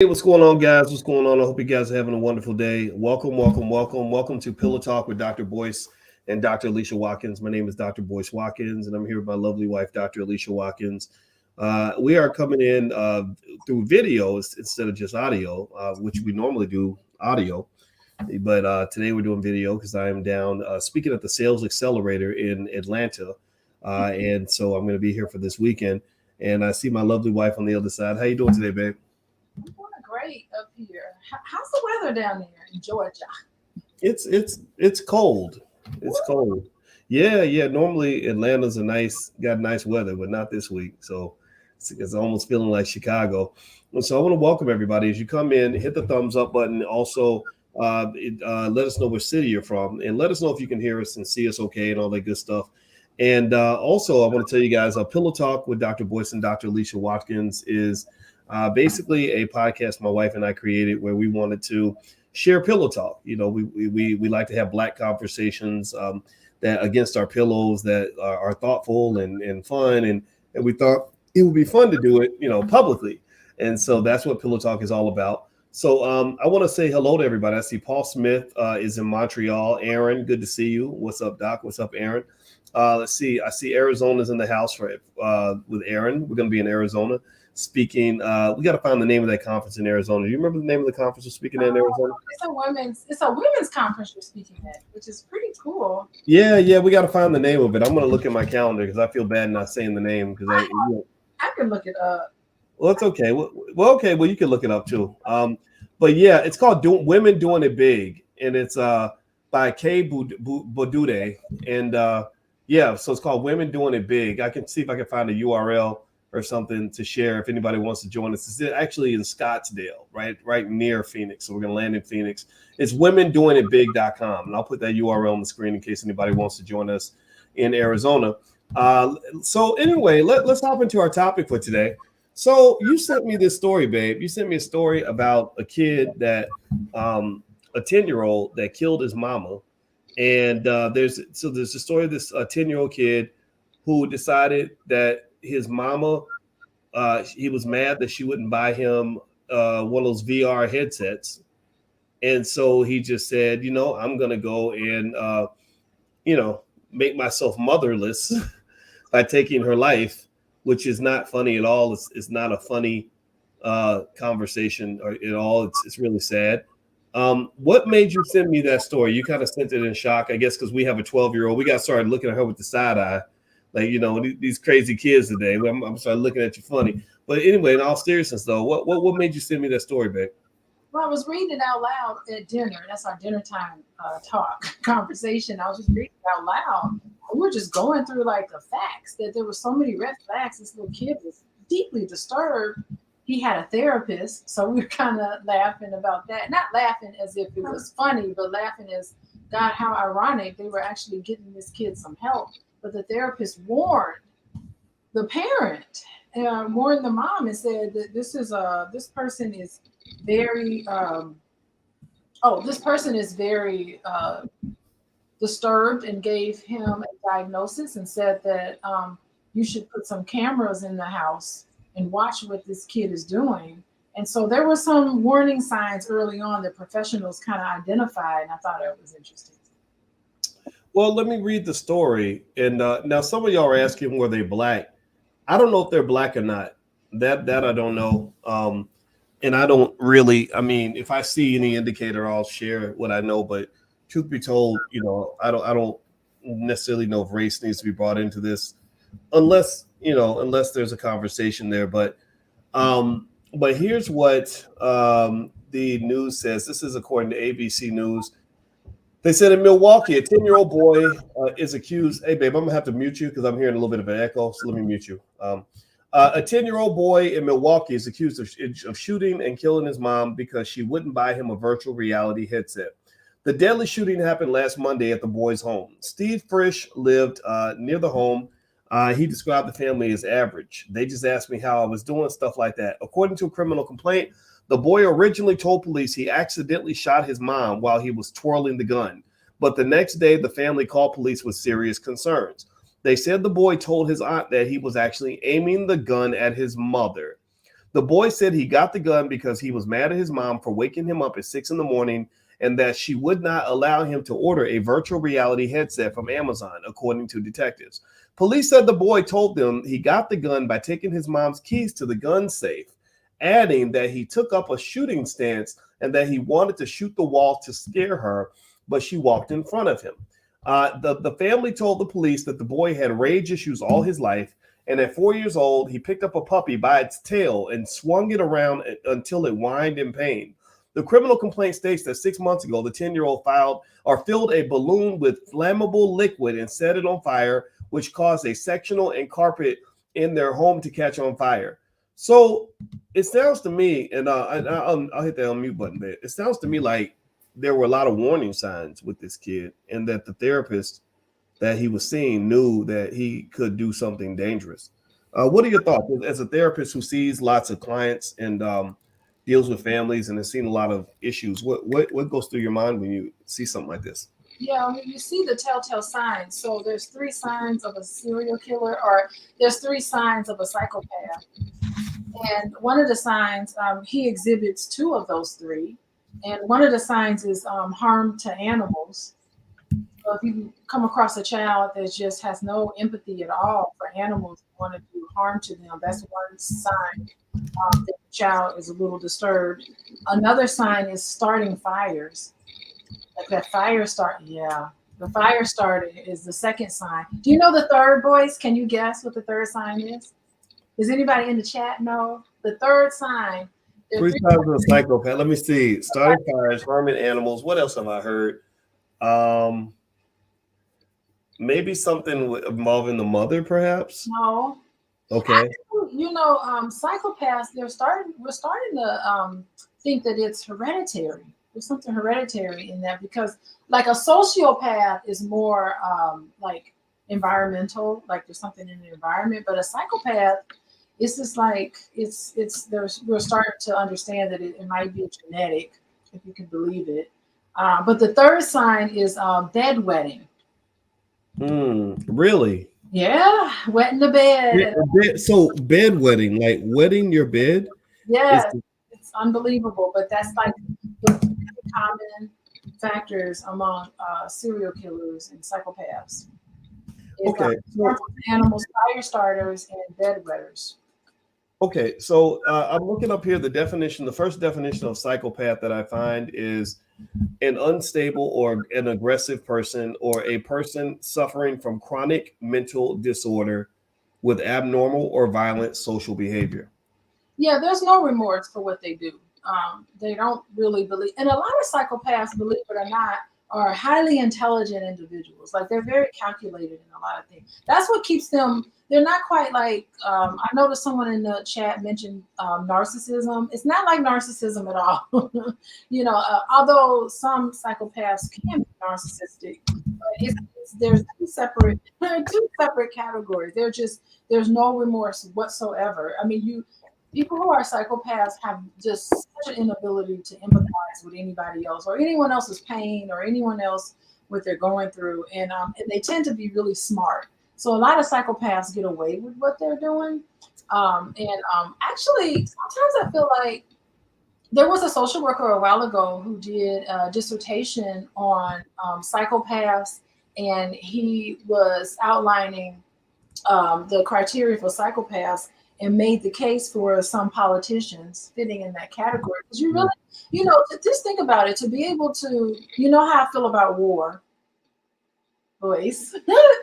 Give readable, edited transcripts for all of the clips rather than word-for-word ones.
Hey, what's going on, guys? What's going on? I hope you guys are having a wonderful day. Welcome to Pillow Talk with Dr. Boyce and Dr. Alicia Watkins. My name is Dr. Boyce Watkins, and I'm here with my lovely wife, Dr. Alicia Watkins. We are coming in through video instead of just audio, which we normally do audio. But today we're doing video because I am down speaking at the Sales Accelerator in Atlanta. And so I'm going to be here for this weekend. And I see my lovely wife on the other side. How you doing today, babe? I'm doing great up here. How's the weather down there in Georgia? It's cold. It's cold. Yeah. Normally Atlanta's got nice weather, but not this week. So it's almost feeling like Chicago. And so I want to welcome everybody as you come in. Hit the thumbs up button. Also, let us know which city you're from, and let us know if you can hear us and see us okay and all that good stuff. And also, I want to tell you guys, Pillow Talk with Dr. Boyce and Dr. Alicia Watkins is basically a podcast my wife and I created where we wanted to share pillow talk. You know, we like to have Black conversations that against our pillows that are thoughtful and fun, and we thought it would be fun to do it, publicly. And so that's what Pillow Talk is all about. So I want to say hello to everybody. I see Paul Smith is in Montreal. Aaron, good to see you. What's up, Doc? What's up, Aaron? Let's see. I see Arizona's in the house with Aaron. We're going to be in Arizona speaking. We got to find the name of that conference in Arizona. Do you remember the name of the conference we're speaking at in Arizona? It's a women's conference we're speaking at, which is pretty cool. Yeah. We got to find the name of it. I'm going to look at my calendar because I feel bad not saying the name because I can look it up. Well, it's okay. Okay. Well, you can look it up too. But yeah, it's called Women Doing It Big, and it's by Kay Bodude, and so it's called Women Doing It Big. I can see if I can find a URL or something to share if anybody wants to join us. It's actually in Scottsdale, right near Phoenix. So we're gonna land in Phoenix. It's womendoingitbig.com, and I'll put that URL on the screen in case anybody wants to join us in Arizona. So anyway, let's hop into our topic for today. So you sent me this story, babe. You sent me a story about a kid that a 10-year-old that killed his mama. And there's a story of this 10-year-old kid who decided that his mama, he was mad that she wouldn't buy him one of those VR headsets. And so he just said, I'm going to go and, make myself motherless by taking her life, which is not funny at all. It's not a funny conversation at all. It's really sad. What made you send me that story? You kind of sent it in shock, I guess, because we have a 12-year-old. We got started looking at her with the side eye. Like, these crazy kids today. I'm started looking at you funny. But anyway, in all seriousness, though, what made you send me that story, babe? Well, I was reading it out loud at dinner. That's our dinner time conversation. I was just reading it out loud. We were just going through like the facts that there were so many red flags. This little kid was deeply disturbed. He had a therapist, so we were kind of laughing about that. Not laughing as if it was funny, but laughing as, God, how ironic. They were actually getting this kid some help. But the therapist warned the parent, warned the mom and said that this person is very disturbed, and gave him a diagnosis and said that you should put some cameras in the house and watch what this kid is doing. And so there were some warning signs early on that professionals kind of identified, and I thought it was interesting. Well, let me read the story. And now some of y'all are asking, were they Black? I don't know if they're Black or not. That I don't know. And I don't really, if I see any indicator, I'll share what I know. But truth be told, I don't necessarily know if race needs to be brought into this unless there's a conversation there. But here's what the news says. This is according to ABC News. They said in Milwaukee, a 10-year-old boy is accused. Hey, babe, I'm going to have to mute you because I'm hearing a little bit of an echo. So let me mute you. A 10-year-old boy in Milwaukee is accused of shooting and killing his mom because she wouldn't buy him a virtual reality headset. The deadly shooting happened last Monday at the boy's home. Steve Frisch lived near the home. He described the family as average. They just asked me how I was doing, stuff like that. According to a criminal complaint, the boy originally told police he accidentally shot his mom while he was twirling the gun. But the next day, the family called police with serious concerns. They said the boy told his aunt that he was actually aiming the gun at his mother. The boy said he got the gun because he was mad at his mom for waking him up at 6 a.m. and that she would not allow him to order a virtual reality headset from Amazon, according to detectives. Police said the boy told them he got the gun by taking his mom's keys to the gun safe, adding that he took up a shooting stance and that he wanted to shoot the wall to scare her, but she walked in front of him. The family told the police that the boy had rage issues all his life, and at 4 years old, he picked up a puppy by its tail and swung it around until it whined in pain. The criminal complaint states that 6 months ago, the 10-year-old filled a balloon with flammable liquid and set it on fire, which caused a sectional and carpet in their home to catch on fire. So it sounds to me, and I'll hit the unmute button there. It sounds to me like there were a lot of warning signs with this kid, and that the therapist that he was seeing knew that he could do something dangerous. What are your thoughts as a therapist who sees lots of clients and deals with families and has seen a lot of issues? What goes through your mind when you see something like this? Yeah, you see the telltale signs. So there's 3 signs of a serial killer, or there's 3 signs of a psychopath. And one of the signs, he exhibits 2 of those 3. And one of the signs is harm to animals. So if you come across a child that just has no empathy at all for animals, want to do harm to them, that's one sign that the child is a little disturbed. Another sign is starting fires. Like that fire start, the fire started is the second sign. Do you know the third, boys? Can you guess what the third sign is? Does anybody in the chat know? The third sign. 3 signs of a psychopath. Let me see. Starting fires, harming animals. What else have I heard? Maybe something involving the mother, perhaps. No. Okay. Actually, you know, psychopaths. We're starting to think that it's hereditary. There's something hereditary in that, because like a sociopath is more like environmental, like there's something in the environment, but a psychopath, it's just like we're starting to understand that it might be genetic, if you can believe it. But the third sign is bedwetting. Really? Yeah, wetting the bed. So bedwetting, like wetting your bed? Yeah, it's unbelievable, but that's like the common factors among serial killers and psychopaths. Okay. Animals, fire starters, and bedwetters. Okay, so I'm looking up here the definition. The first definition of psychopath that I find is an unstable or an aggressive person, or a person suffering from chronic mental disorder with abnormal or violent social behavior. Yeah, there's no remorse for what they do. They don't really believe, and a lot of psychopaths, believe it or not, are highly intelligent individuals. Like they're very calculated in a lot of things. That's what keeps them. They're not quite like, I noticed someone in the chat mentioned narcissism. It's not like narcissism at all. You know, although some psychopaths can be narcissistic, but there's two separate categories. There's no remorse whatsoever. I mean, people who are psychopaths have just such an inability to empathize with anybody else or anyone else's pain or anyone else what they're going through, and they tend to be really smart. So a lot of psychopaths get away with what they're doing. Actually, sometimes I feel like there was a social worker a while ago who did a dissertation on psychopaths, and he was outlining the criteria for psychopaths and made the case for some politicians fitting in that category. Because you really, just think about it, to be able to, you know how I feel about war. Boys,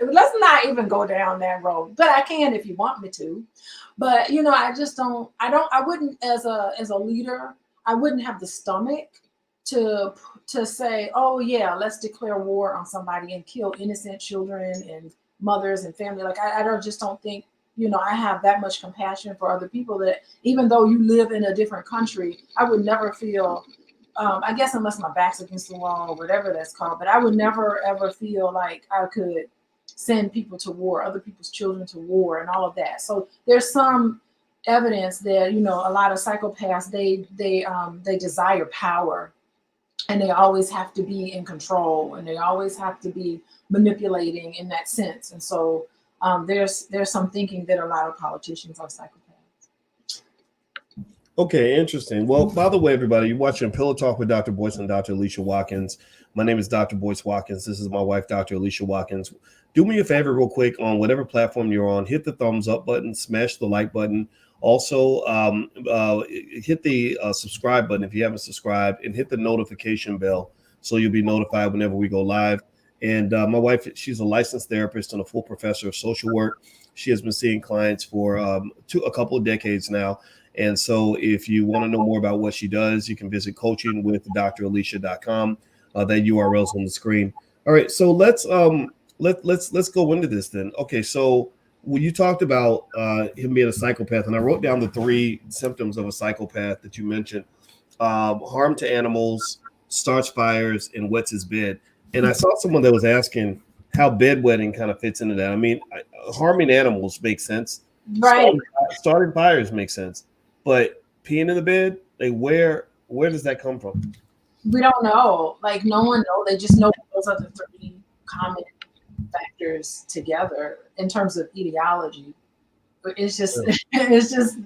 let's not even go down that road, but I can if you want me to. But I wouldn't, as a leader, I wouldn't have the stomach to say, oh yeah, let's declare war on somebody and kill innocent children and mothers and family. Like I don't think, I have that much compassion for other people, that even though you live in a different country, I would never feel, I guess unless my back's against the wall or whatever that's called, but I would never ever feel like I could send people to war, other people's children to war and all of that. So there's some evidence that, a lot of psychopaths, they desire power, and they always have to be in control, and they always have to be manipulating in that sense. And so there's some thinking that a lot of politicians are psychopaths. Okay, interesting. Well, by the way, everybody, you're watching Pillow Talk with Dr. Boyce and Dr. Alicia Watkins. My name is Dr. Boyce Watkins. This is my wife, Dr. Alicia Watkins. Do me a favor, real quick, on whatever platform you're on. Hit the thumbs up button, smash the like button. Also, hit the subscribe button if you haven't subscribed, and hit the notification bell so you'll be notified whenever we go live. And my wife, she's a licensed therapist and a full professor of social work. She has been seeing clients for a couple of decades now. And so if you want to know more about what she does, you can visit coachingwithdralicia.com. That URL is on the screen. All right, so let's go into this then. Okay, so when you talked about him being a psychopath, and I wrote down the 3 symptoms of a psychopath that you mentioned: harm to animals, starts fires, and wets his bed. And I saw someone that was asking how bedwetting kind of fits into that. I mean, harming animals makes sense. Right. Starting fires makes sense. But peeing in the bed, like where does that come from? We don't know. Like no one knows. They just know those are the 3 common factors together in terms of etiology. But it's just it's just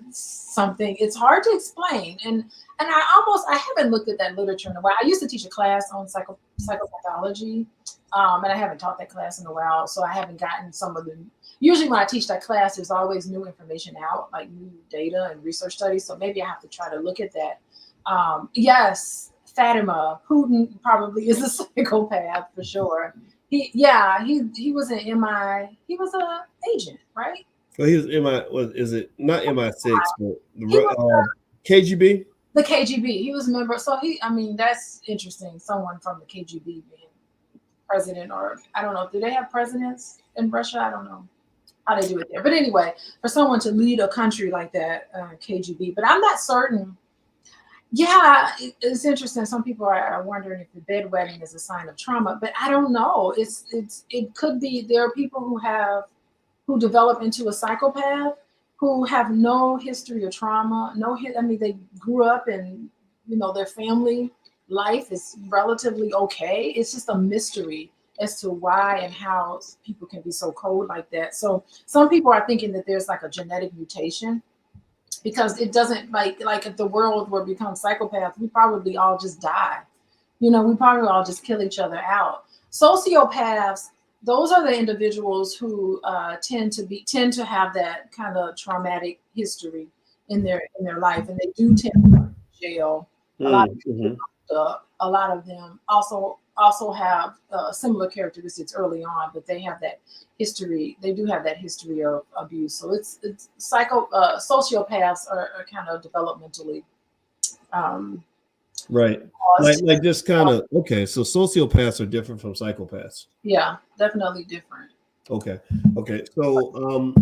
something. It's hard to explain. And I haven't looked at that literature in a while. I used to teach a class on psychopathology, and I haven't taught that class in a while. So I haven't gotten some of the. Usually when I teach that class, there's always new information out, like new data and research studies. So maybe I have to try to look at that. Yes, Fatima, Putin probably is a psychopath for sure. He was an MI. He was an agent, right? Well, he was MI. Is it not MI6, but the KGB? The KGB. He was a member. So that's interesting. Someone from the KGB being president, or I don't know. Do they have presidents in Russia? I don't know how they do it there. But anyway, for someone to lead a country like that, KGB. But I'm not certain. Yeah, it's interesting. Some people are wondering if the bedwetting is a sign of trauma, but I don't know. It could be. There are people who develop into a psychopath who have no history of trauma. They grew up and their family life is relatively okay. It's just a mystery as to why and how people can be so cold like that. So some people are thinking that there's like a genetic mutation, because it doesn't like if the world were become psychopaths, we probably all just die. We probably all just kill each other out. Sociopaths, those are the individuals who tend to have that kind of traumatic history in their life, and they do tend to go to jail. A lot of them also have similar characteristics early on, but they have that history. They do have that history of abuse. So it's sociopaths are kind of developmentally right. Like just kind of okay. So sociopaths are different from psychopaths. Yeah, definitely different. Okay. So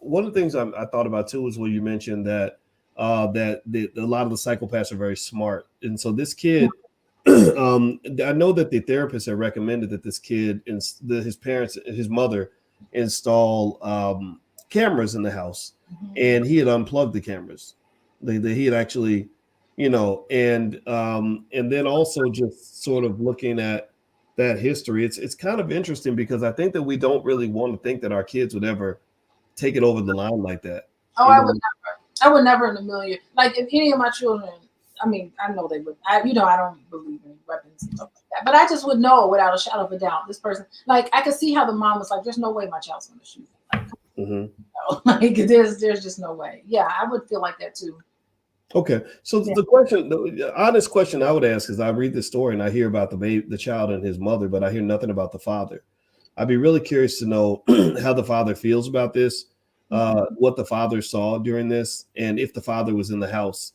one of the things I thought about too is when you mentioned that a lot of the psychopaths are very smart, and so this kid. I know that the therapist had recommended that this kid and his parents, his mother, install cameras in the house, and he had unplugged the cameras. He had actually, and then also just sort of looking at that history. It's kind of interesting because I think that we don't really want to think that our kids would ever take it over the line like that. Oh, I would never in a million. Like if any of my children. I know they would. I don't believe in weapons and stuff like that. But I just would know without a shadow of a doubt. This person, like, I could see how the mom was like, "There's no way my child's going to shoot." Like, there's just no way. Yeah, I would feel like that too. Okay, so the honest question I would ask is: I read this story and I hear about the child and his mother, but I hear nothing about the father. I'd be really curious to know how the father feels about this, what the father saw during this, and if the father was in the house.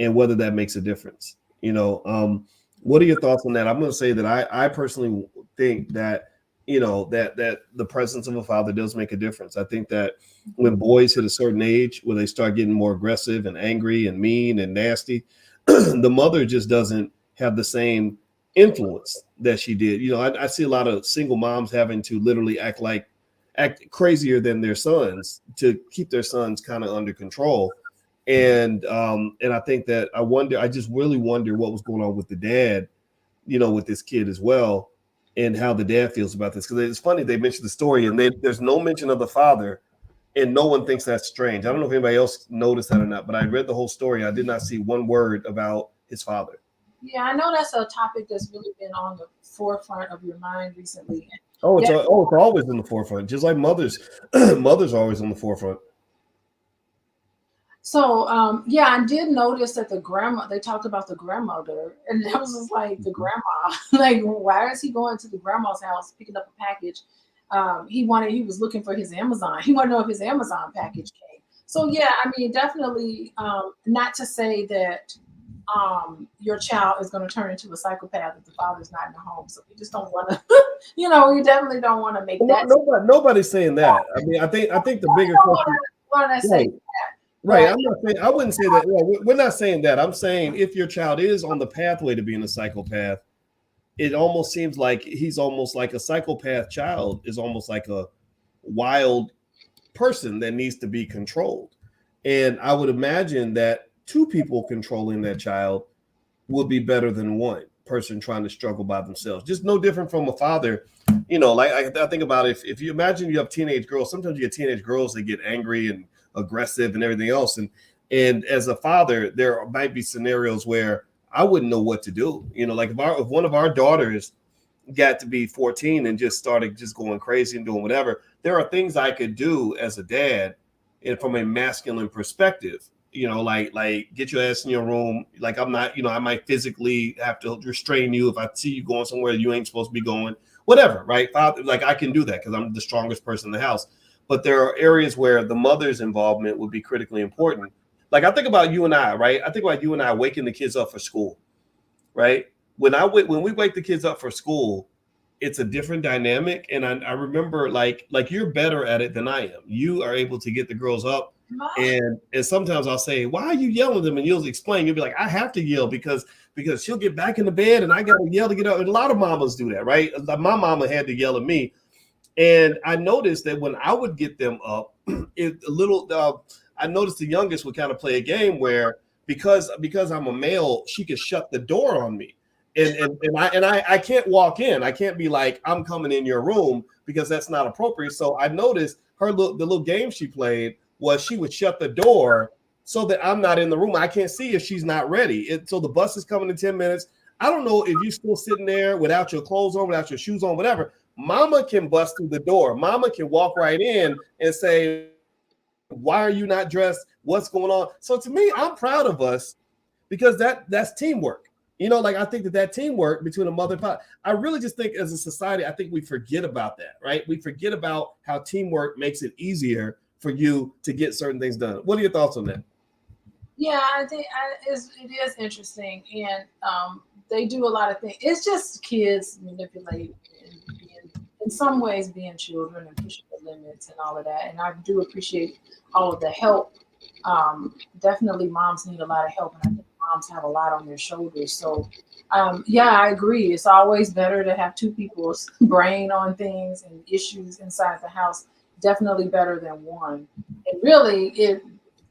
And whether that makes a difference, what are your thoughts on that? I'm going to say that I personally think that, that the presence of a father does make a difference. I think that when boys hit a certain age where they start getting more aggressive and angry and mean and nasty, the mother just doesn't have the same influence that she did. I see a lot of single moms having to literally act crazier than their sons to keep their sons kind of under control. And I think that I just really wonder what was going on with the dad, with this kid as well, and how the dad feels about this. Because it's funny, they mentioned the story and there's no mention of the father and no one thinks that's strange. I don't know if anybody else noticed that or not, but I read the whole story. I did not see one word about his father. Yeah, I know that's a topic that's really been on the forefront of your mind recently. It's always in the forefront, just like mothers. Mothers are always on the forefront. So yeah, I did notice that they talked about the grandmother, and that was just like the grandma. Like, why is he going to the grandma's house picking up a package? He was looking for his Amazon. He wanted to know if his Amazon package came. So yeah, I mean, definitely not to say that your child is going to turn into a psychopath if the father's not in the home. So we just don't want to, we definitely don't want to make that. Nobody's saying that. I mean, I think the bigger question. When I say that. Right. I wouldn't say that. We're not saying that. I'm saying if your child is on the pathway to being a psychopath, it almost seems like he's almost like a psychopath child is almost like a wild person that needs to be controlled. And I would imagine that two people controlling that child would be better than one person trying to struggle by themselves. Just no different from a father. Like I think about if you imagine you have teenage girls, sometimes you get teenage girls that get angry and aggressive and everything else. And as a father, there might be scenarios where I wouldn't know what to do. Like if one of our daughters got to be 14 and just started just going crazy and doing whatever, there are things I could do as a dad and from a masculine perspective, like get your ass in your room. Like I'm not, I might physically have to restrain you if I see you going somewhere you ain't supposed to be going, whatever, right? Father, like I can do that because I'm the strongest person in the house. But there are areas where the mother's involvement would be critically important. Like I think about you and I, right? I think about you and I waking the kids up for school, right? When we wake the kids up for school, it's a different dynamic. And I remember like you're better at it than I am. You are able to get the girls up. And sometimes I'll say, why are you yelling at them? And you'll explain. You'll be like, I have to yell because she'll get back in the bed and I got to yell to get up. And a lot of mamas do that, right? My mama had to yell at me. And I noticed that when I would get them up, I noticed the youngest would kind of play a game where because I'm a male, she could shut the door on me. And I can't walk in. I can't be like, I'm coming in your room because that's not appropriate. So I noticed the little game she played was she would shut the door so that I'm not in the room. I can't see if she's not ready. So the bus is coming in 10 minutes. I don't know if you're still sitting there without your clothes on, without your shoes on, whatever. Mama can bust through the door. Mama can walk right in and say, why are you not dressed? What's going on? So to me, I'm proud of us because that's teamwork. Like I think that teamwork between a mother and father, I really just think as a society, I think we forget about that, right? We forget about how teamwork makes it easier for you to get certain things done. What are your thoughts on that? Yeah, I think it is interesting. And they do a lot of things. It's just kids manipulate in some ways being children and pushing the limits and all of that. And I do appreciate all of the help. Definitely moms need a lot of help. And I think moms have a lot on their shoulders. So yeah, I agree. It's always better to have two people's brain on things and issues inside the house. Definitely better than one. And really,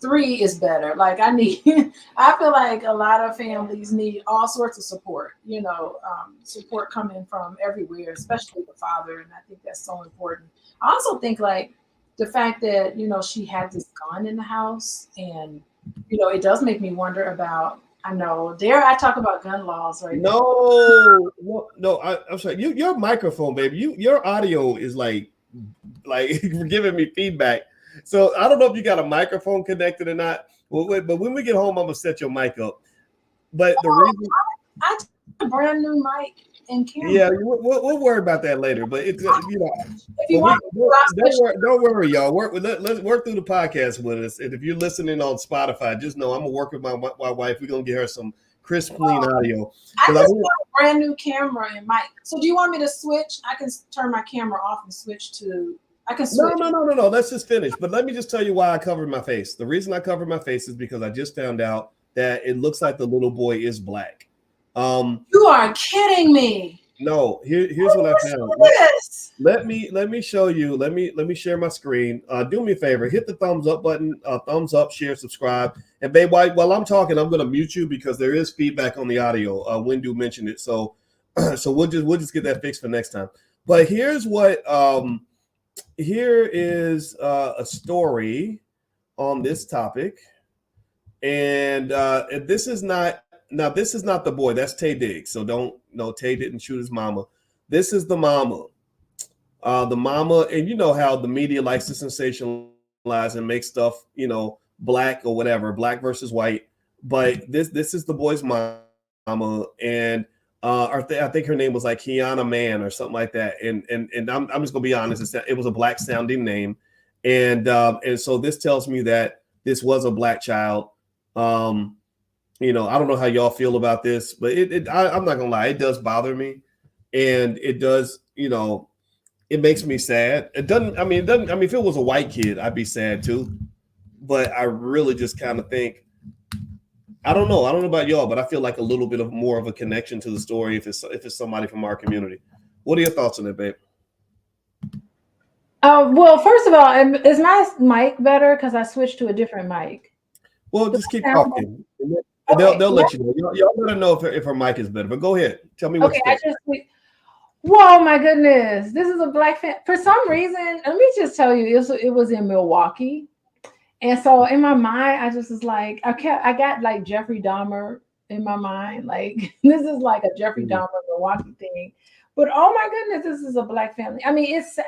3 is better. Like I feel like a lot of families need all sorts of support, support coming from everywhere, especially the father. And I think that's so important. I also think like the fact that, she had this gun in the house and, it does make me wonder about, I know, dare I talk about gun laws right now? No, I'm sorry. Your microphone, baby, your audio is like giving me feedback. So I don't know if you got a microphone connected or not. But when we get home, I'm gonna set your mic up. But the reason I took a brand new mic and camera. Yeah, we'll worry about that later. But it's if you want, don't worry, y'all. Let's work through the podcast with us. And if you're listening on Spotify, just know I'm gonna work with my wife. We're gonna get her some crisp, clean audio. I just got a brand new camera and mic. So do you want me to switch? I can turn my camera off and switch to. I can switch. No. Let's just finish. But let me just tell you why I covered my face. The reason I covered my face is because I just found out that it looks like the little boy is black. You are kidding me. No, here's what I found. Let me show you. Let me share my screen. Do me a favor, hit the thumbs up button, thumbs up, share, subscribe. And babe, while I'm talking, I'm gonna mute you because there is feedback on the audio. Windu mentioned it, so we'll just get that fixed for next time. But here's what here is a story on this topic, and this is not this is not the boy. That's Tay Diggs. So don't no Tay didn't shoot his mama. This is the mama. The mama, and you know how the media likes to sensationalize and make stuff, black or whatever, black versus white. But this is the boy's mama, and I think her name was like Kiana Mann or something like that. And I'm just gonna be honest, it was a black sounding name, and so this tells me that this was a black child. I don't know how y'all feel about this, but I'm not gonna lie, it does bother me, and it does, it makes me sad. It doesn't. I mean, if it was a white kid, I'd be sad too. But I really just kind of think, I don't know about y'all, but I feel like a little bit of more of a connection to the story if it's somebody from our community. What are your thoughts on that, babe? Well, first of all, is my mic better because I switched to a different mic? Well, just keep talking. Okay. They'll let you know. Y'all let her know if her mic is better. But go ahead, tell me what you think. Whoa, my goodness. This is a black fan. For some reason, let me just tell you, it was in Milwaukee. And so in my mind, I just was like, I got like Jeffrey Dahmer in my mind. Like, this is like a Jeffrey Dahmer Milwaukee thing. But oh my goodness, this is a black family. I mean, this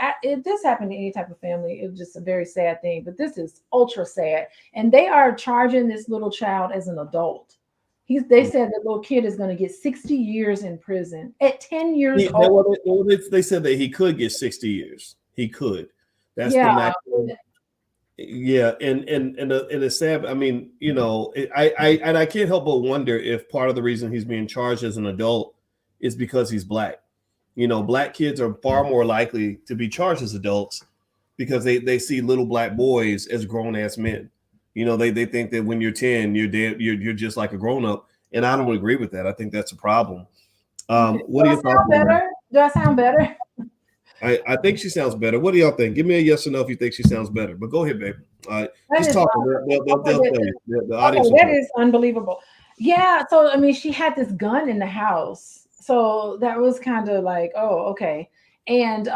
happened to any type of family. It was just a very sad thing. But this is ultra sad. And they are charging this little child as an adult. They said the little kid is going to get 60 years in prison at 10 years old. They said that he could get 60 years. He could. That's the maximum. Yeah, and it's sad. I mean, I can't help but wonder if part of the reason he's being charged as an adult is because he's black. Black kids are far more likely to be charged as adults because they see little black boys as grown ass men. They think that when you're 10, you're just like a grown up, and I don't agree with that. I think that's a problem. What do you think? Do I sound better? I think she sounds better. What do y'all think? Give me a yes or no if you think she sounds better. But go ahead, babe. Just talking. They'll tell you. The audience. That is unbelievable. Yeah. So I mean, she had this gun in the house, so that was kind of like, oh, okay, and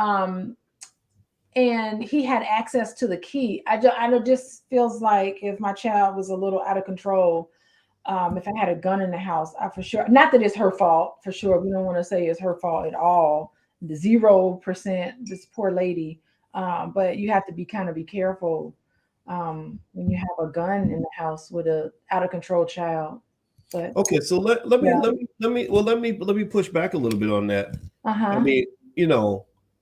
he had access to the key. I just feels like if my child was a little out of control, if I had a gun in the house, I for sure, not that it's her fault, for sure. We don't want to say it's her fault at all. The 0%, this poor lady. But you have to be careful when you have a gun in the house with a out of control child. But okay, so let me push back a little bit on that. I mean,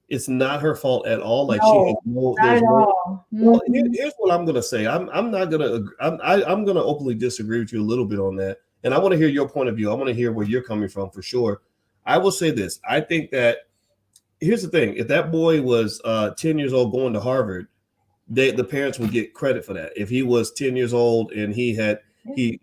it's not her fault at all. Like not at all. Well, here's what I'm gonna say. I'm gonna openly disagree with you a little bit on that, and I want to hear your point of view. I want to hear where you're coming from for sure. I will say this. I think that here's the thing: if that boy was 10 years old going to Harvard, the parents would get credit for that. If he was 10 years old and he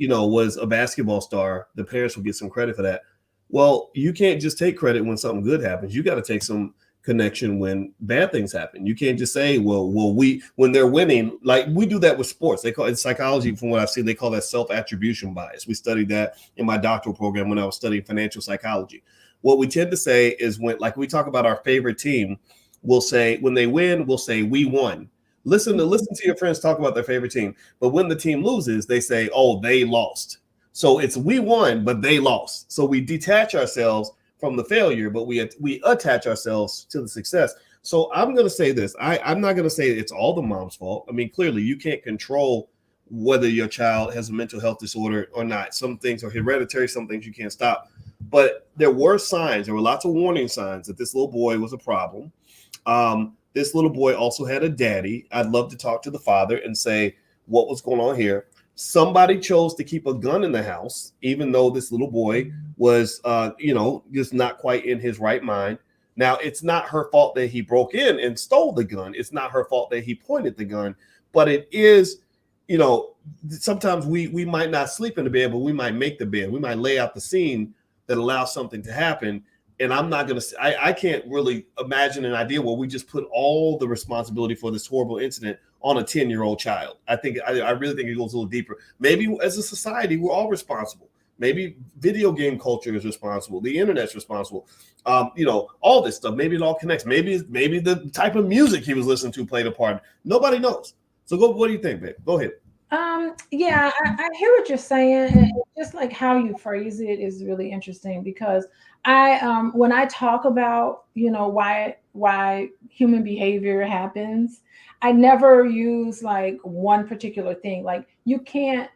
was a basketball star, the parents would get some credit for that. Well, you can't just take credit when something good happens. You got to take some connection when bad things happen. You can't just say, when they're winning, like we do that with sports. They call it psychology. From what I've seen, they call that self-attribution bias. We studied that in my doctoral program when I was studying financial psychology. What we tend to say is when, like, we talk about our favorite team, we'll say when they win, we'll say we won. Listen to your friends talk about their favorite team. But when the team loses, they say, oh, they lost. So it's we won, but they lost. So we detach ourselves from the failure, but we attach ourselves to the success. So I'm going to say this. I'm not going to say it's all the mom's fault. I mean, clearly you can't control whether your child has a mental health disorder or not. Some things are hereditary, some things you can't stop. But there were lots of warning signs that this little boy was a problem. This little boy also had a daddy. I'd love to talk to the father and say, what was going on here? Somebody chose to keep a gun in the house, even though this little boy was, just not quite in his right mind. Now, it's not her fault that he broke in and stole the gun. It's not her fault that he pointed the gun, but it is, sometimes we might not sleep in the bed, but we might make the bed. We might lay out the scene that allows something to happen. And I'm not going to, I can't really imagine an idea where we just put all the responsibility for this horrible incident on a 10-year-old child. I really think it goes a little deeper. Maybe as a society, we're all responsible. Maybe video game culture is responsible. The internet's responsible. All this stuff. Maybe it all connects. Maybe the type of music he was listening to played a part. Nobody knows. So what do you think, babe? Go ahead. Yeah, I hear what you're saying, and just like how you phrase it is really interesting because when I talk about why human behavior happens, I never use like one particular thing. Like you can't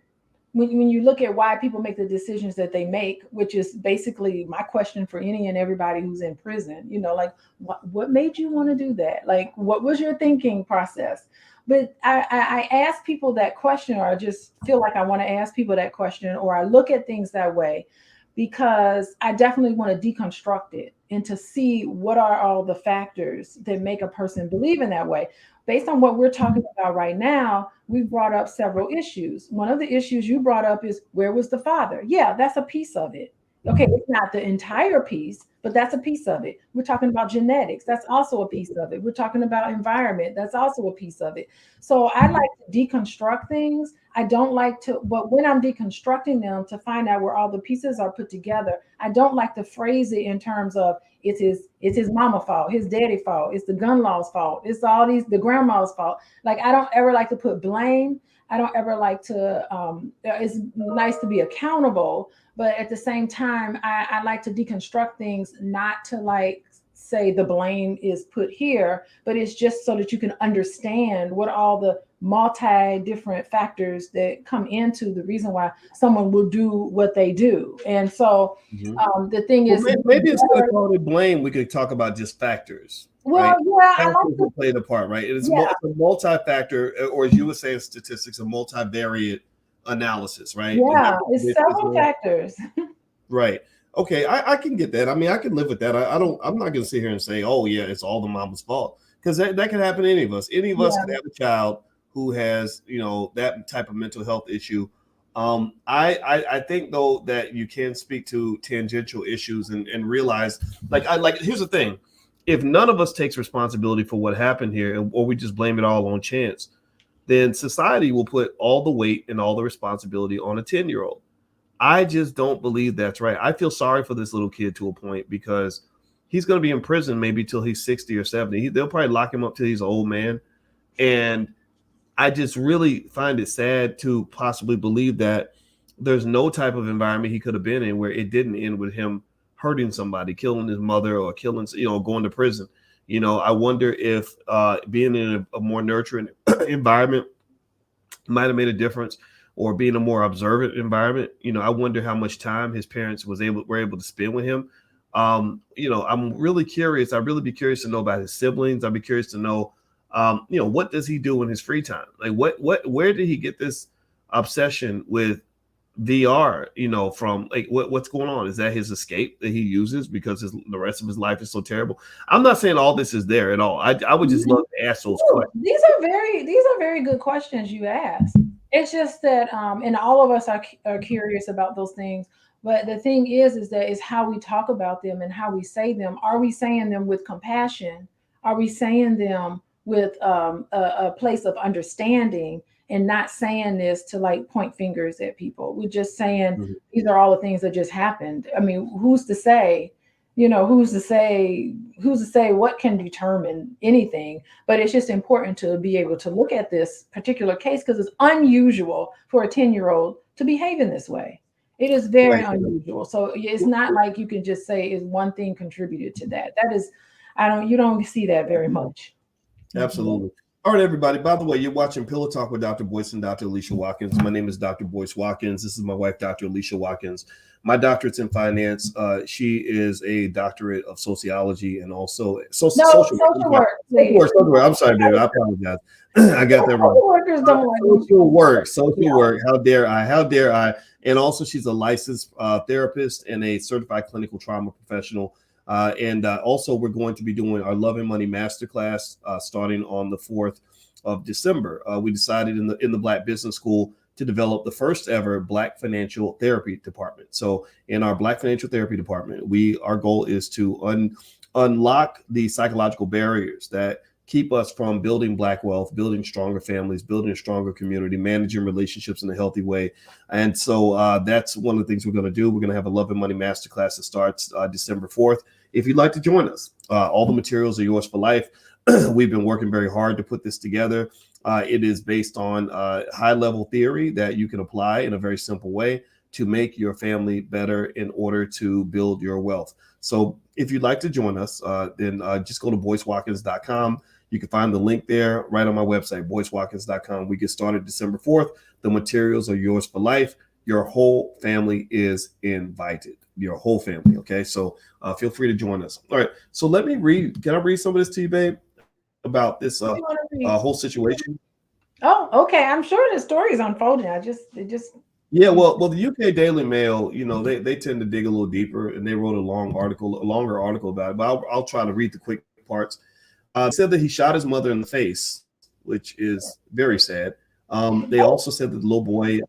when you look at why people make the decisions that they make, which is basically my question for any and everybody who's in prison, like what made you want to do that? Like, what was your thinking process? But I ask people that question, or I just feel like I want to ask people that question, or I look at things that way because I definitely want to deconstruct it and to see what are all the factors that make a person believe in that way. Based on what we're talking about right now, we've brought up several issues. One of the issues you brought up is where was the father? Yeah, that's a piece of it. Okay, it's not the entire piece, but that's a piece of it. We're talking about genetics. That's also a piece of it. We're talking about environment. That's also a piece of it. So I like to deconstruct things. I don't like to, but when I'm deconstructing them to find out where all the pieces are put together, I don't like to phrase it in terms of it's his mama fault, his daddy fault, it's the gun law's fault, it's the grandma's fault. Like I don't ever like to put blame. I don't ever like to, it's nice to be accountable, but at the same time, I like to deconstruct things, not to like say the blame is put here, but it's just so that you can understand what all the multi different factors that come into the reason why someone will do what they do. And so the thing is, maybe instead of calling it blame, we could talk about just factors. Well, right? yeah, I like to play the part, right? It's a multi-factor, or as you would say in statistics, a multivariate analysis, right? Yeah, it's several factors. Right. Okay, I can get that. I mean, I can live with that. I'm not gonna sit here and say, oh yeah, it's all the mama's fault. Because that can happen to any of us. Any of us could have a child who has, that type of mental health issue. I think though that you can speak to tangential issues and realize here's the thing. If none of us takes responsibility for what happened here, or we just blame it all on chance, then society will put all the weight and all the responsibility on a 10-year-old. I just don't believe that's right. I feel sorry for this little kid to a point because he's going to be in prison maybe till he's 60 or 70. They'll probably lock him up till he's an old man. And I just really find it sad to possibly believe that there's no type of environment he could have been in where it didn't end with him hurting somebody, killing his mother, or killing, going to prison. I wonder if being in a more nurturing environment might have made a difference, or being a more observant environment. I wonder how much time his parents were able to spend with him. I'm really curious. I'd really be curious to know about his siblings. I'd be curious to know, what does he do in his free time? Like where did he get this obsession with VR, from like what's going on? Is that his escape that he uses because the rest of his life is so terrible? I'm not saying all this is there at all. I would just love to ask those questions. These are very good questions you ask. It's just that, and all of us are curious about those things. But the thing is that is how we talk about them and how we say them. Are we saying them with compassion? Are we saying them with a place of understanding? And not saying this to like point fingers at people. We're just saying these are all the things that just happened. I mean, who's to say, who's to say what can determine anything? But it's just important to be able to look at this particular case because it's unusual for a 10-year-old to behave in this way. It is very unusual. So it's not like you can just say is one thing contributed to that. That is, you don't see that very much. Absolutely. All right, everybody. By the way, you're watching Pillow Talk with Dr. Boyce and Dr. Alicia Watkins. My name is Dr. Boyce Watkins. This is my wife, Dr. Alicia Watkins. My doctorate's in finance. She is a doctorate of sociology and also social work. I'm sorry, baby. I apologize. I got that wrong. Workers don't like social work. How dare I? And also, she's a licensed therapist and a certified clinical trauma professional. And also, we're going to be doing our Love and Money Masterclass starting on the 4th of December. We decided in the Black Business School to develop the first ever Black Financial Therapy Department. So in our Black Financial Therapy Department, our goal is to unlock the psychological barriers that keep us from building Black wealth, building stronger families, building a stronger community, managing relationships in a healthy way. And so that's one of the things we're going to do. We're going to have a Love and Money Masterclass that starts December 4th. If you'd like to join us, all the materials are yours for life. We've been working very hard to put this together. It is based on high-level theory that you can apply in a very simple way to make your family better in order to build your wealth. So if you'd like to join us, then just go to boycewatkins.com. You can find the link there right on my website, boycewatkins.com. We get started December 4th. The materials are yours for life. Your whole family is invited. Your whole family, okay? So feel free to join us. All right, so let me read. Can I read some of this to you, babe, about this whole situation? Oh, okay. I'm sure the story is unfolding. Yeah, well, the UK Daily Mail, they tend to dig a little deeper, and they wrote a longer article about it. But I'll try to read the quick parts. Said that he shot his mother in the face, which is very sad. They also said that the little boy,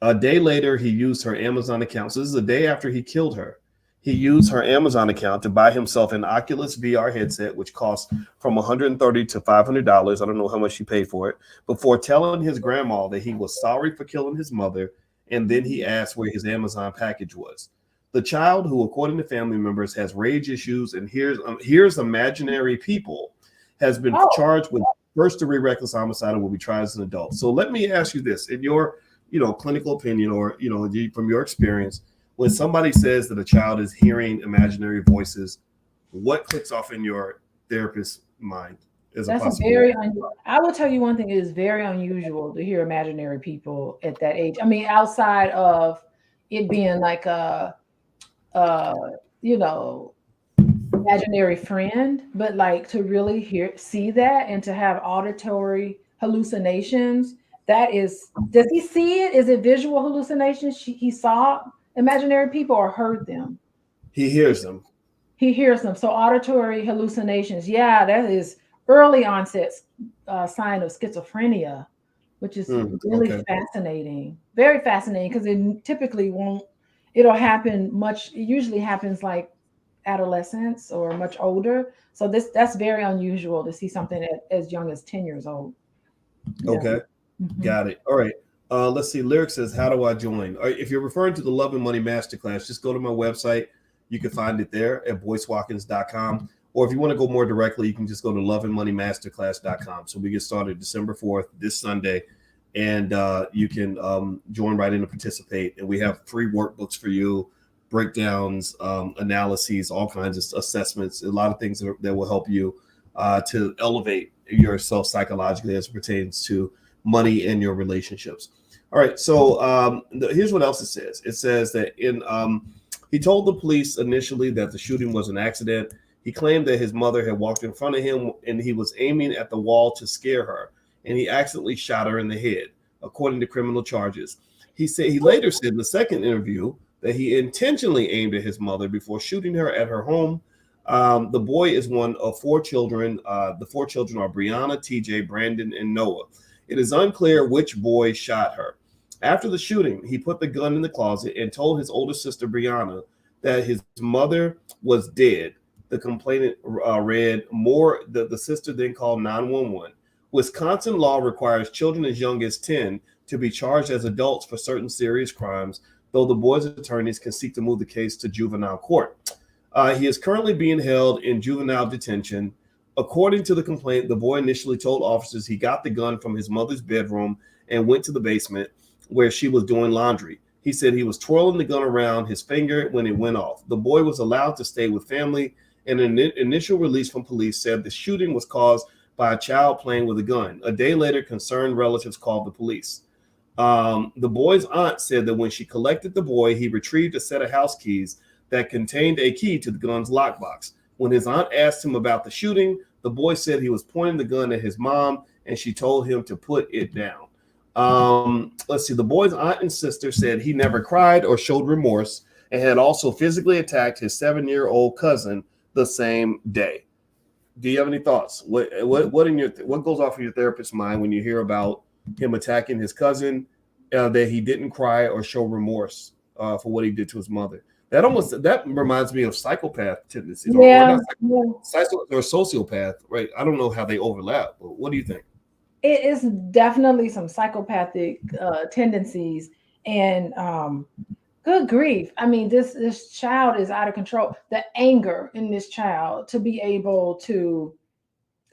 a day later, he used her Amazon account. So this is a day after he killed her. He used her Amazon account to buy himself an Oculus VR headset, which cost from $130 to $500. I don't know how much he paid for it, before telling his grandma that he was sorry for killing his mother. And then he asked where his Amazon package was. The child, who, according to family members, has rage issues and hears imaginary people, has been charged with first-degree reckless homicide and will be tried as an adult. So let me ask you this: in your, clinical opinion, or from your experience, when somebody says that a child is hearing imaginary voices, what clicks off in your therapist's mind as a possibility? I will tell you one thing: it is very unusual to hear imaginary people at that age. I mean, outside of it being like a imaginary friend, but like to really see that and to have auditory hallucinations. Does he see it? Is it visual hallucinations? He saw imaginary people or heard them? He hears them. So auditory hallucinations. Yeah, that is early onset sign of schizophrenia, which is really fascinating. Very fascinating, because it typically won't. It usually happens like adolescence or much older. So that's very unusual to see something as young as 10 years old. Okay. Got it. All right. Let's see. Lyric says, how do I join? If you're referring to the Love and Money Masterclass, just go to my website. You can find it there at boycewatkins.com. Or if you want to go more directly, you can just go to loveandmoneymasterclass.com. So we get started December 4th, this Sunday, and you can join right in to participate. And we have free workbooks for you, breakdowns, analyses, all kinds of assessments, a lot of things that will help you to elevate yourself psychologically as it pertains to money and your relationships. All right. So here's what else it says. It says that he told the police initially that the shooting was an accident. He claimed that his mother had walked in front of him and he was aiming at the wall to scare her, and he accidentally shot her in the head, according to criminal charges. He later said in the second interview that he intentionally aimed at his mother before shooting her at her home. The boy is one of 4 children. The 4 children are Brianna, TJ, Brandon, and Noah. It is unclear which boy shot her. After the shooting, he put the gun in the closet and told his older sister, Brianna, that his mother was dead. The complainant read more. The sister then called 911. Wisconsin law requires children as young as 10 to be charged as adults for certain serious crimes, though the boy's attorneys can seek to move the case to juvenile court. He is currently being held in juvenile detention. According to the complaint, the boy initially told officers he got the gun from his mother's bedroom and went to the basement where she was doing laundry. He said he was twirling the gun around his finger when it went off. The boy was allowed to stay with family, and an initial release from police said the shooting was caused by a child playing with a gun. A day later, concerned relatives called the police. The boy's aunt said that when she collected the boy, he retrieved a set of house keys that contained a key to the gun's lockbox. When his aunt asked him about the shooting, the boy said he was pointing the gun at his mom, and she told him to put it down. Let's see. The boy's aunt and sister said he never cried or showed remorse, and had also physically attacked his 7-year-old cousin the same day. Do you have any thoughts? What goes off in your therapist's mind when you hear about him attacking his cousin, that he didn't cry or show remorse? for what he did to his mother. That reminds me of psychopath tendencies, or Yeah, not or sociopath, right? I don't know how they overlap, but what do you think? it is definitely some psychopathic tendencies, and good grief. I mean, this child is out of control. The anger in this child to be able to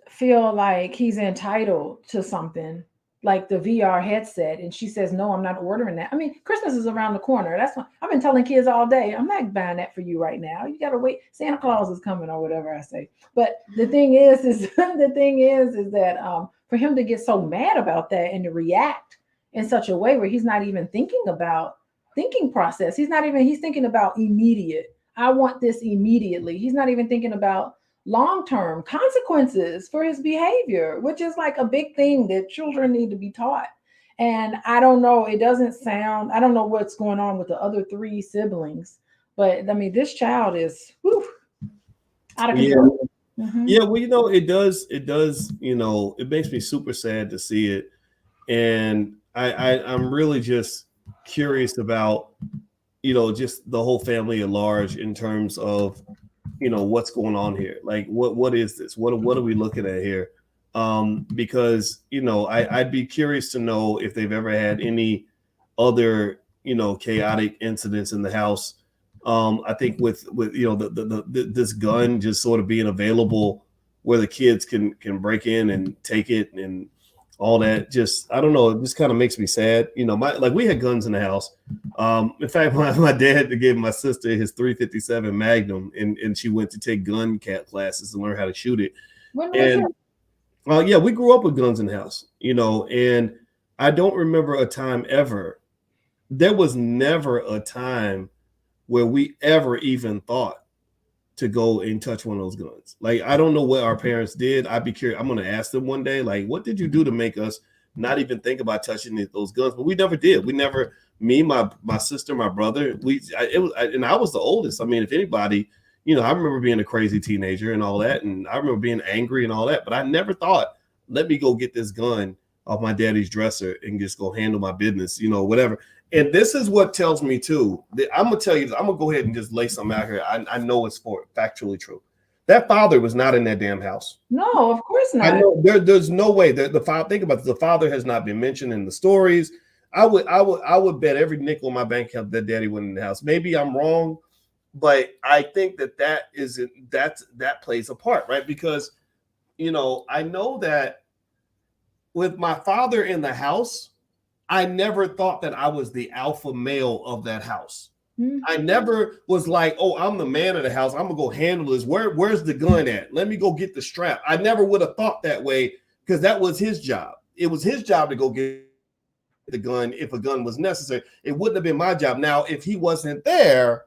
feel like he's entitled to something like the VR headset, and she says, "No, I'm not ordering that." I mean, Christmas is around the corner. That's what I've been telling kids all day. I'm not buying that for you right now. You got to wait. Santa Claus is coming, or whatever I say. But the thing is the thing is that for him to get so mad about that and to react in such a way where he's not even thinking about thinking process. He's thinking about immediate. I want this immediately. He's not even thinking about long-term consequences for his behavior, which is like a big thing that children need to be taught. And I don't know, I don't know what's going on with the other three siblings, but I mean, this child is out of control. Yeah. Mm-hmm. Yeah, well, it does, it makes me super sad to see it. And I'm really just curious about, just the whole family at large in terms of, what's going on here. Like, what is this? What are we looking at here? Because, I'd be curious to know if they've ever had any other, chaotic incidents in the house. I think with this gun just sort of being available where the kids can break in and take it and all that, just, I don't know, it just kind of makes me sad. We had guns in the house. In fact, my dad gave my sister his 357 Magnum, and she went to take gun classes to learn how to shoot it. Yeah, we grew up with guns in the house, and I don't remember a time ever. There was never a time where we ever even thought to go and touch one of those guns. Like, I don't know what our parents did. I'd be curious. I'm going to ask them one day, like, what did you do to make us not even think about touching those guns? But we never did. We never, me, my sister, my brother, and I was the oldest. I mean, if anybody, I remember being a crazy teenager and all that. And I remember being angry and all that, but I never thought, let me go get this gun off my daddy's dresser and just go handle my business, whatever. And this is what tells me too, I'm going to tell you, I'm going to go ahead and just lay something out here. I know it's factually true. That father was not in that damn house. No, of course not. I know there's no way that the father, think about this, the father has not been mentioned in the stories. I would bet every nickel in my bank account that daddy went in the house. Maybe I'm wrong, but I think that plays a part, right? Because, I know that with my father in the house, I never thought that I was the alpha male of that house. Mm-hmm. I never was like, oh, I'm the man of the house. I'm gonna go handle this. Where's the gun at? Let me go get the strap. I never would have thought that way because that was his job. It was his job to go get the gun if a gun was necessary. It wouldn't have been my job. Now, if he wasn't there,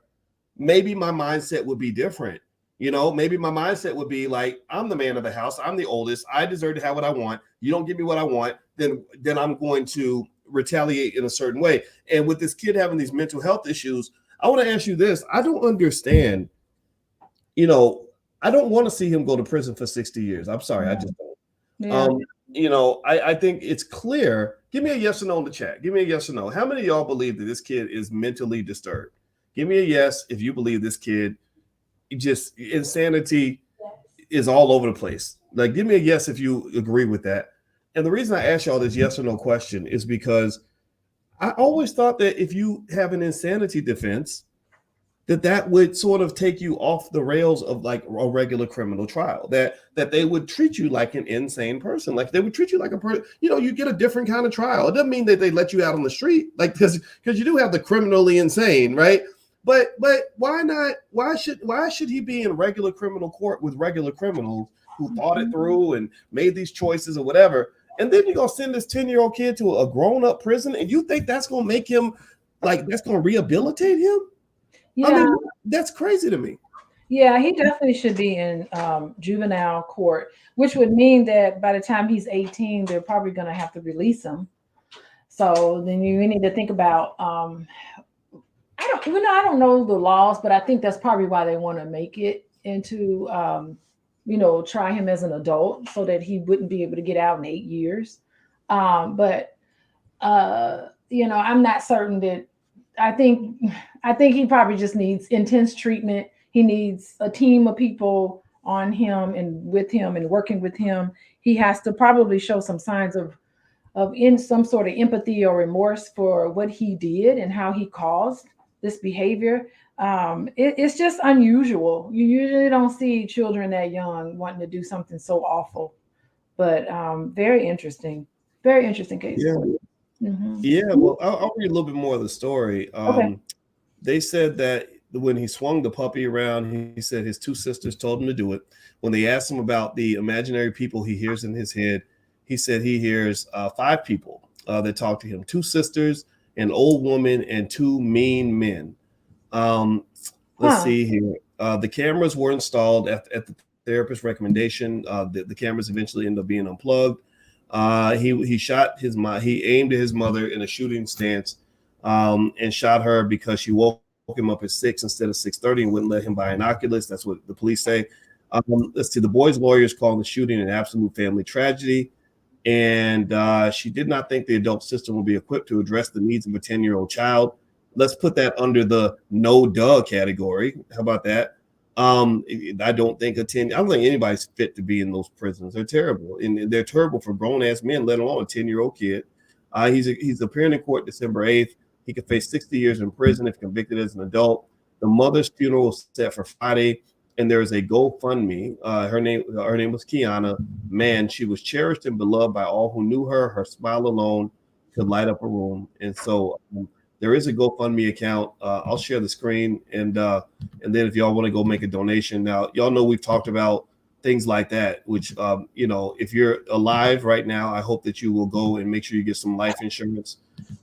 maybe my mindset would be different. Maybe my mindset would be like, I'm the man of the house. I'm the oldest. I deserve to have what I want. You don't give me what I want, then I'm going to retaliate in a certain way. And with this kid having these mental health issues, I want to ask you this. I don't understand. I don't want to see him go to prison for 60 years. I'm sorry. I just don't. Yeah. I think it's clear. Give me a yes or no in the chat. Give me a yes or no. How many of y'all believe that this kid is mentally disturbed? Give me a yes if you believe this kid just insanity is all over the place. Like, give me a yes if you agree with that. And the reason I ask y'all this yes or no question is because I always thought that if you have an insanity defense, that would sort of take you off the rails of like a regular criminal trial, that they would treat you like an insane person. Like they would treat you like a person, you get a different kind of trial. It doesn't mean that they let you out on the street, like, because you do have the criminally insane, right? But why not? Why should he be in regular criminal court with regular criminals who thought it through and made these choices or whatever? And then you're going to send this 10-year-old kid to a grown-up prison, and you think that's going to make him, like, that's going to rehabilitate him? Yeah. I mean, that's crazy to me. Yeah, he definitely should be in juvenile court, which would mean that by the time he's 18, they're probably going to have to release him. So then you need to think about, I don't know the laws, but I think that's probably why they want to make it into try him as an adult so that he wouldn't be able to get out in 8 years. I'm not certain that I think he probably just needs intense treatment. He needs a team of people on him and with him and working with him. He has to probably show some signs of in some sort of empathy or remorse for what he did and how he caused this behavior. It's just unusual. You usually don't see children that young wanting to do something so awful. But very interesting case. Yeah. Hmm. Yeah. Well, I'll read a little bit more of the story. Okay. They said that when he swung the puppy around, he said his two sisters told him to do it. When they asked him about the imaginary people he hears in his head, he said he hears five people that talk to him: two sisters, an old woman, and two mean men. Um, let's Huh. see here. The cameras were installed at the therapist's recommendation. The cameras eventually ended up being unplugged. He shot his he aimed at his mother in a shooting stance and shot her because she woke him up at 6 instead of 6:30 and wouldn't let him buy an Oculus. That's what the police say. Let's see. The boy's lawyers called the shooting an absolute family tragedy, and she did not think the adult system would be equipped to address the needs of a 10-year-old child. Let's put that under the no duh category. How about that? I don't think I don't think anybody's fit to be in those prisons. They're terrible, and they're terrible for grown ass men, let alone a 10-year-old kid. He's appearing in court December 8th. He could face 60 years in prison if convicted as an adult. The mother's funeral was set for Friday, and there is a GoFundMe. Her name was Kiana. Man, she was cherished and beloved by all who knew her. Her smile alone could light up a room, and so there is a GoFundMe account. I'll share the screen, and then if y'all want to go make a donation. Now, y'all know we've talked about things like that, which if you're alive right now, I hope that you will go and make sure you get some life insurance.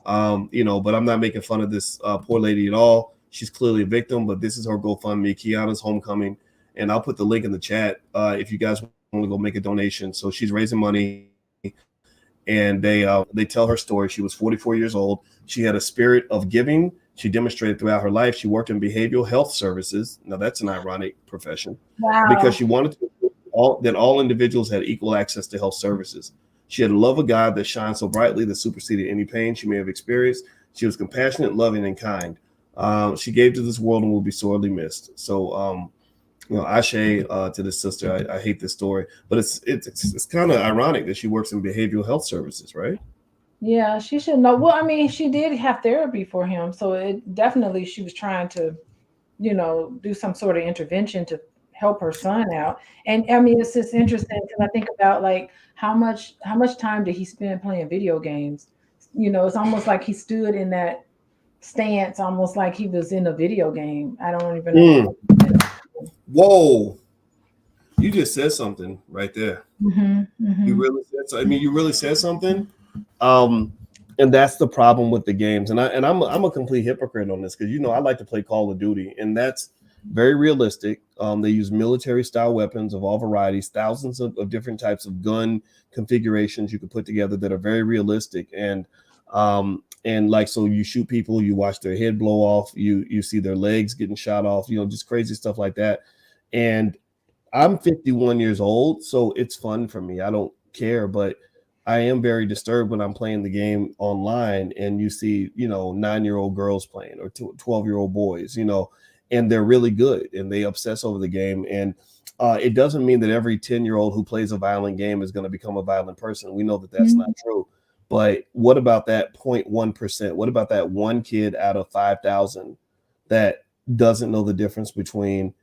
But I'm not making fun of this poor lady at all. She's clearly a victim, but this is her GoFundMe, Kiana's Homecoming, and I'll put the link in the chat if you guys want to go make a donation. So she's raising money, and they tell her story. She was 44 years old. She had a spirit of giving. She demonstrated throughout her life. She worked in behavioral health services. Now that's an ironic profession, because Wow. she wanted that all individuals had equal access to health services. She had a love of God that shines so brightly that superseded any pain she may have experienced. She was compassionate, loving, and kind. She gave to this world and will be sorely missed. So, ashe to this sister. I hate this story, but it's kind of ironic that she works in behavioral health services, right? Yeah, she should know. Well, I mean, she did have therapy for him, so it definitely she was trying to, do some sort of intervention to help her son out. And I mean, it's just interesting because I think about like how much time did he spend playing video games? It's almost like he stood in that stance, almost like he was in a video game. I don't even know Mm. how. Whoa, you just said something right there. Hmm. You Hmm. really said so. I mean, you really said something. Um, and that's the problem with the games. And I'm a complete hypocrite on this because I like to play Call of Duty, and that's very realistic. They use military style weapons of all varieties, thousands of different types of gun configurations you can put together that are very realistic. And like, so you shoot people, you watch their head blow off, you see their legs getting shot off, just crazy stuff like that. And I'm 51 years old, so it's fun for me. I don't care, but I am very disturbed when I'm playing the game online and you see, 9-year-old girls playing or 12-year-old boys, and they're really good and they obsess over the game. And it doesn't mean that every 10-year-old who plays a violent game is going to become a violent person. We know that that's not true. But what about that 0.1%? What about that one kid out of 5,000 that doesn't know the difference between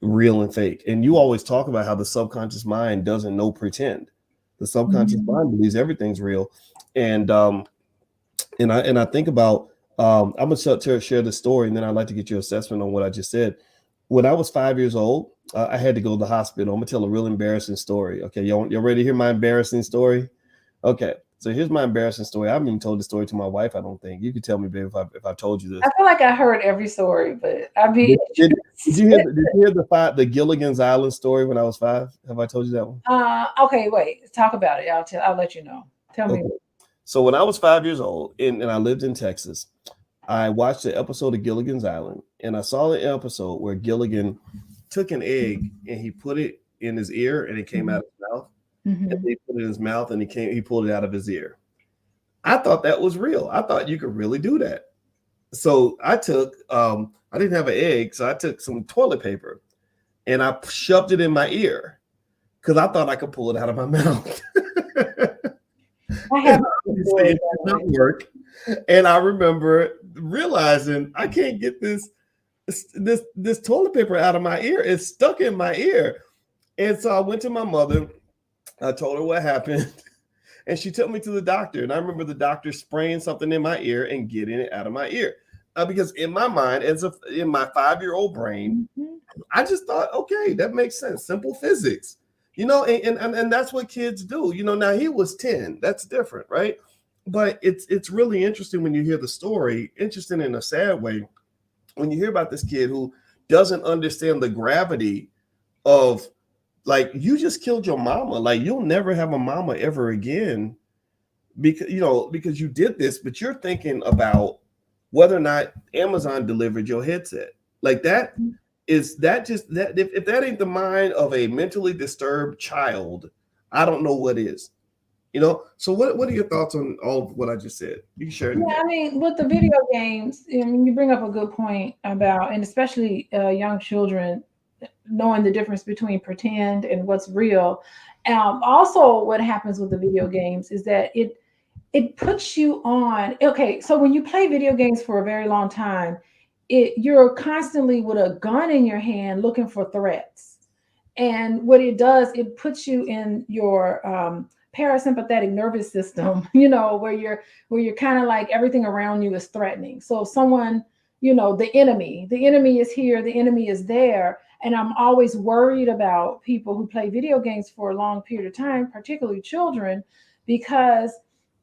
real and fake? And you always talk about how the subconscious mind doesn't know pretend. The subconscious mind believes everything's real. And I think about I'm gonna share the story, and then I'd like to get your assessment on what I just said. When I was 5 years old, I had to go to the hospital. I'm gonna tell a real embarrassing story. Okay, y'all ready to hear my embarrassing story? Okay, so here's my embarrassing story. I haven't even told the story to my wife. I don't think you could tell me, babe, if I told you this. I feel like I heard every story, but I'd be Did you hear the Gilligan's Island story when I was 5? Have I told you that one? Okay, wait. Talk about it. I'll let you know. Tell me. Okay. So when I was 5 years old and I lived in Texas, I watched an episode of Gilligan's Island, and I saw the episode where Gilligan took an egg and he put it in his ear and it came out of his mouth. Mm-hmm. And he put it in his mouth and he pulled it out of his ear. I thought that was real. I thought you could really do that. So I took I didn't have an egg, so I took some toilet paper and I shoved it in my ear because I thought I could pull it out of my mouth. I have Obviously, it did not work. And I remember realizing I can't get this toilet paper out of my ear. It's stuck in my ear. And so I went to my mother. I told her what happened. And she took me to the doctor. And I remember the doctor spraying something in my ear and getting it out of my ear. Because in my mind, in my 5-year-old brain, I just thought, okay, that makes sense. Simple physics. And that's what kids do. Now he was 10. That's different, right? But it's really interesting when you hear the story, interesting in a sad way, when you hear about this kid who doesn't understand the gravity of, like, you just killed your mama. Like, you'll never have a mama ever again because you did this, but you're thinking about whether or not Amazon delivered your headset. Like, that is that just that if that ain't the mind of a mentally disturbed child, I don't know what is. So what are your thoughts on all of what I just said? You can share it. Yeah, I mean, with the video games, you bring up a good point about, and especially young children knowing the difference between pretend and what's real. Also, what happens with the video games is that it puts you on. Okay, so when you play video games for a very long time, you're constantly with a gun in your hand looking for threats. And what it does, it puts you in your parasympathetic nervous system, where you're kind of like everything around you is threatening. So if someone, the enemy is here, the enemy is there. And I'm always worried about people who play video games for a long period of time, particularly children, because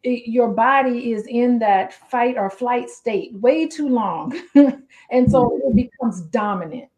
your body is in that fight or flight state way too long. And so it becomes dominant.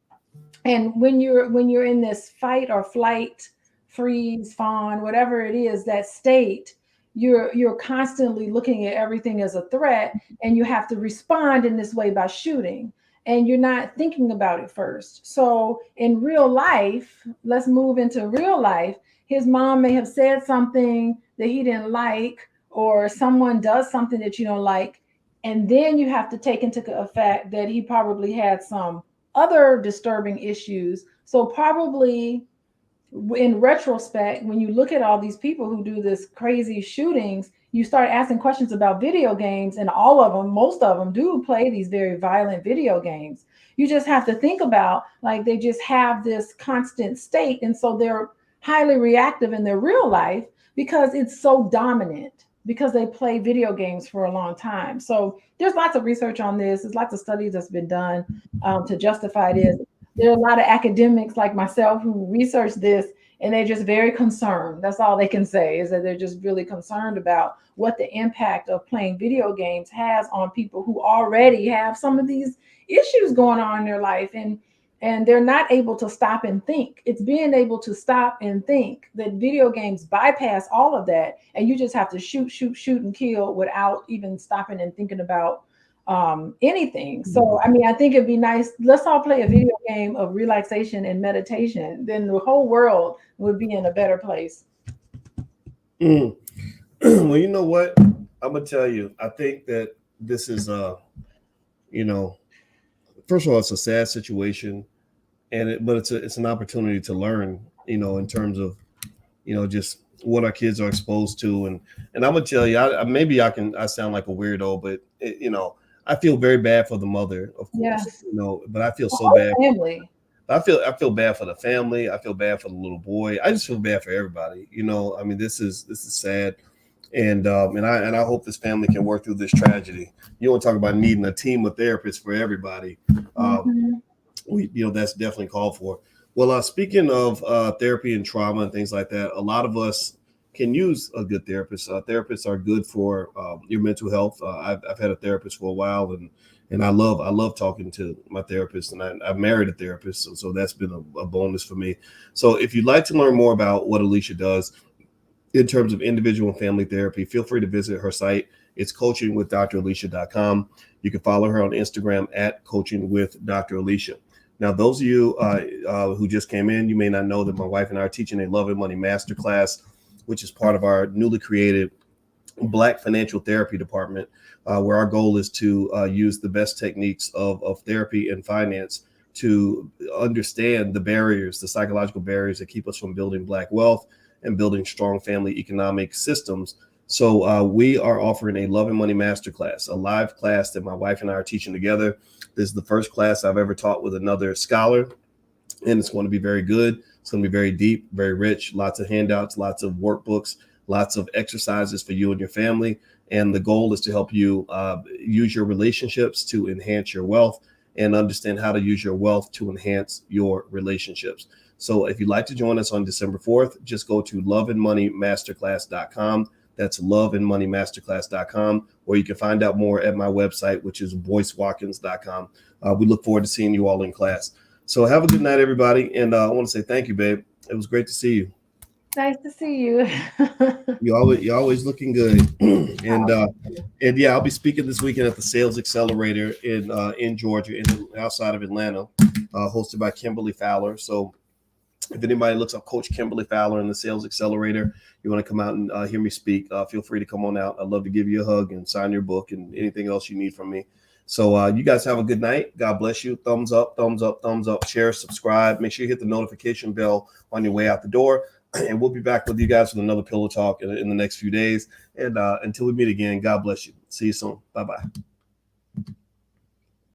And when you're in this fight or flight, freeze, fawn, whatever it is, that state, you're constantly looking at everything as a threat, and you have to respond in this way by shooting, and you're not thinking about it first. So in real life, let's move into real life. His mom may have said something that he didn't like, or someone does something that you don't like, and then you have to take into effect that he probably had some other disturbing issues. So probably in retrospect, when you look at all these people who do this crazy shootings, you start asking questions about video games, and most of them do play these very violent video games. You just have to think about, like, they just have this constant state, and so they're highly reactive in their real life because it's so dominant, because they play video games for a long time. So there's lots of research on this. There's lots of studies that's been done to justify this. There are a lot of academics like myself who research this, and they're just very concerned. That's all they can say, is that they're just really concerned about what the impact of playing video games has on people who already have some of these issues going on in their life. And they're not able to stop and think. It's being able to stop and think that video games bypass all of that. And you just have to shoot, and kill without even stopping and thinking about anything. So, I mean, I think it'd be nice. Let's all play a video game of relaxation and meditation. Then the whole world would be in a better place. Well, you know what? I'm going to tell you, I think that this is, first of all, it's a sad situation. But it's an opportunity to learn, in terms of, just what our kids are exposed to, and I'm gonna tell you, I sound like a weirdo, but I feel very bad for the mother, of course, Yes. but I feel so bad. Family. I feel bad for the family. I feel bad for the little boy. I just feel bad for everybody. I mean, this is sad, and I hope this family can work through this tragedy. You want to talk about needing a team of therapists for everybody. That's definitely called for. Well, speaking of therapy and trauma and things like that, a lot of us can use a good therapist. Therapists are good for your mental health. I've had a therapist for a while, and I love talking to my therapist, and I've married a therapist, so that's been a bonus for me. So if you'd like to learn more about what Alicia does in terms of individual and family therapy, feel free to visit her site. It's coachingwithdralicia.com. You can follow her on Instagram at coachingwithdralicia. Now, those of you who just came in, you may not know that my wife and I are teaching a Love and Money Masterclass, which is part of our newly created Black Financial Therapy Department, where our goal is to use the best techniques of therapy and finance to understand the barriers, the psychological barriers that keep us from building Black wealth and building strong family economic systems. So we are offering a Love and Money Masterclass, a live class that my wife and I are teaching together. This is the first class I've ever taught with another scholar, and it's going to be very good. It's going to be very deep, very rich, lots of handouts, lots of workbooks, lots of exercises for you and your family. And the goal is to help you use your relationships to enhance your wealth and understand how to use your wealth to enhance your relationships. So if you'd like to join us on December 4th, just go to loveandmoneymasterclass.com. That's loveandmoneymasterclass.com, or you can find out more at my website, which is boycewatkins.com. We look forward to seeing you all in class. So have a good night, everybody. And I want to say thank you, babe. It was great to see you. Nice to see you. You're always looking good. And yeah, I'll be speaking this weekend at the Sales Accelerator in Georgia, outside of Atlanta, hosted by Kimberly Fowler. So if anybody looks up Coach Kimberly Fowler in the Sales Accelerator, you want to come out and hear me speak, feel free to come on out. I'd love to give you a hug and sign your book and anything else you need from me. So you guys have a good night. God bless you. Thumbs up, thumbs up, thumbs up. Share, subscribe. Make sure you hit the notification bell on your way out the door. And we'll be back with you guys with another Pillow Talk in the next few days. And until we meet again, God bless you. See you soon. Bye-bye.